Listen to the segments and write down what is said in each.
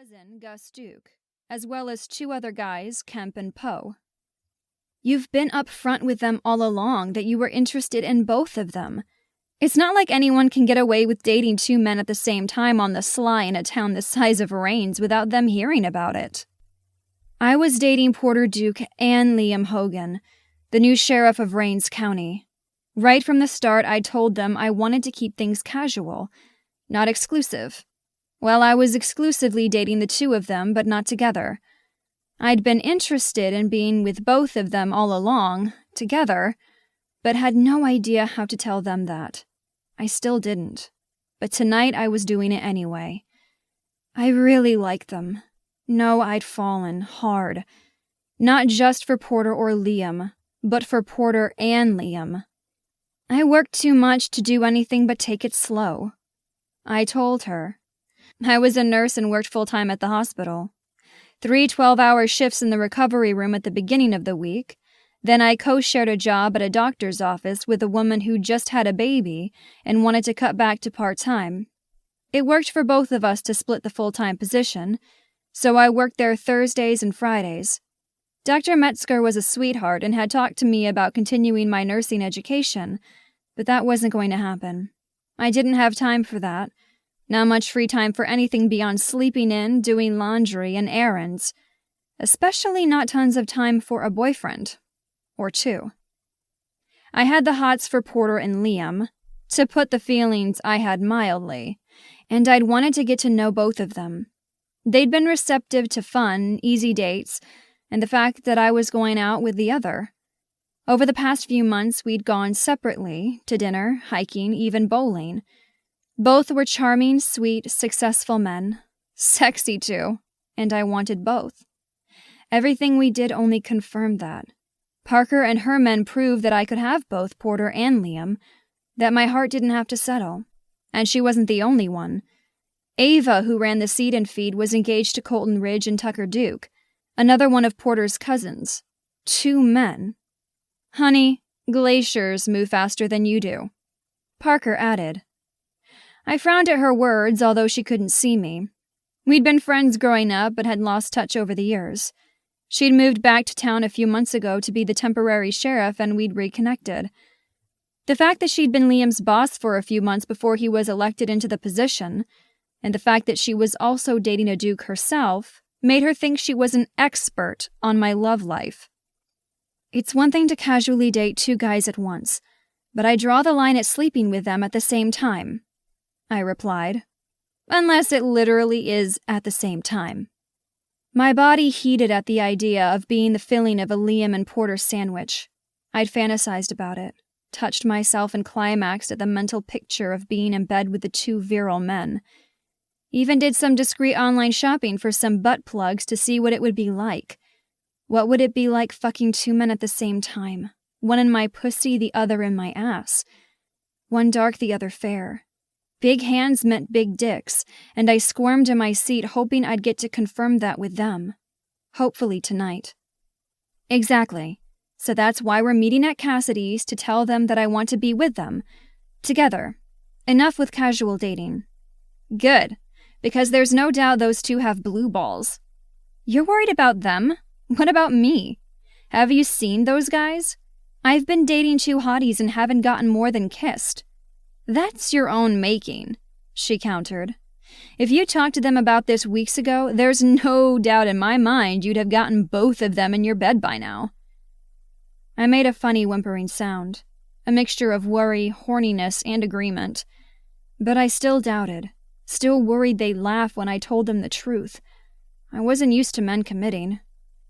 cousin, Gus Duke, as well as 2 other guys, Kemp and Poe. You've been up front with them all along that you were interested in both of them. It's not like anyone can get away with dating 2 men at the same time on the sly in a town the size of Rains without them hearing about it. I was dating Porter Duke and Liam Hogan, the new sheriff of Rains County. Right from the start, I told them I wanted to keep things casual, not exclusive. Well, I was exclusively dating the 2 of them, but not together. I'd been interested in being with both of them all along, together, but had no idea how to tell them that. I still didn't. But tonight I was doing it anyway. I really liked them. No, I'd fallen hard. Not just for Porter or Liam, but for Porter and Liam. I worked too much to do anything but take it slow. I told her. I was a nurse and worked full-time at the hospital. 3 12-hour shifts in the recovery room at the beginning of the week. Then I co-shared a job at a doctor's office with a woman who just had a baby and wanted to cut back to part-time. It worked for both of us to split the full-time position, so I worked there Thursdays and Fridays. Dr. Metzger was a sweetheart and had talked to me about continuing my nursing education, but that wasn't going to happen. I didn't have time for that. Not much free time for anything beyond sleeping in, doing laundry, and errands. Especially not tons of time for a boyfriend. Or 2. I had the hots for Porter and Liam, to put the feelings I had mildly, and I'd wanted to get to know both of them. They'd been receptive to fun, easy dates, and the fact that I was going out with the other. Over the past few months, we'd gone separately, to dinner, hiking, even bowling. Both were charming, sweet, successful men. Sexy, too. And I wanted both. Everything we did only confirmed that. Parker and her men proved that I could have both Porter and Liam, that my heart didn't have to settle. And she wasn't the only one. Ava, who ran the seed and feed, was engaged to Colton Ridge and Tucker Duke, another one of Porter's cousins. 2 men. Honey, glaciers move faster than you do. Parker added. I frowned at her words, although she couldn't see me. We'd been friends growing up, but had lost touch over the years. She'd moved back to town a few months ago to be the temporary sheriff, and we'd reconnected. The fact that she'd been Liam's boss for a few months before he was elected into the position, and the fact that she was also dating a duke herself, made her think she was an expert on my love life. It's one thing to casually date 2 guys at once, but I draw the line at sleeping with them at the same time, I replied. Unless it literally is at the same time. My body heated at the idea of being the filling of a Liam and Porter sandwich. I'd fantasized about it, touched myself and climaxed at the mental picture of being in bed with the 2 virile men. Even did some discreet online shopping for some butt plugs to see what it would be like. What would it be like fucking 2 men at the same time? One in my pussy, the other in my ass. One dark, the other fair. Big hands meant big dicks, and I squirmed in my seat hoping I'd get to confirm that with them. Hopefully tonight. Exactly. So that's why we're meeting at Cassidy's, to tell them that I want to be with them. Together. Enough with casual dating. Good. Because there's no doubt those 2 have blue balls. You're worried about them? What about me? Have you seen those guys? I've been dating 2 hotties and haven't gotten more than kissed. That's your own making, she countered. If you talked to them about this weeks ago, there's no doubt in my mind you'd have gotten both of them in your bed by now. I made a funny whimpering sound, a mixture of worry, horniness, and agreement. But I still doubted, still worried they'd laugh when I told them the truth. I wasn't used to men committing.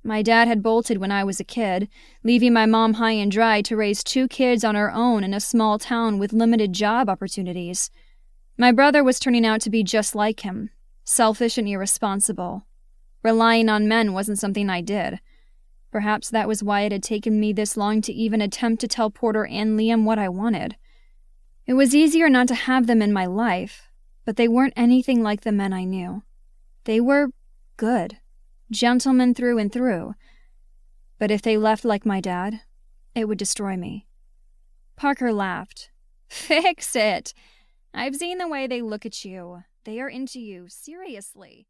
My dad had bolted when I was a kid, leaving my mom high and dry to raise 2 kids on her own in a small town with limited job opportunities. My brother was turning out to be just like him, selfish and irresponsible. Relying on men wasn't something I did. Perhaps that was why it had taken me this long to even attempt to tell Porter and Liam what I wanted. It was easier not to have them in my life, but they weren't anything like the men I knew. They were good. Gentlemen through and through. But if they left like my dad, it would destroy me. Parker laughed. Fix it. I've seen the way they look at you. They are into you, seriously.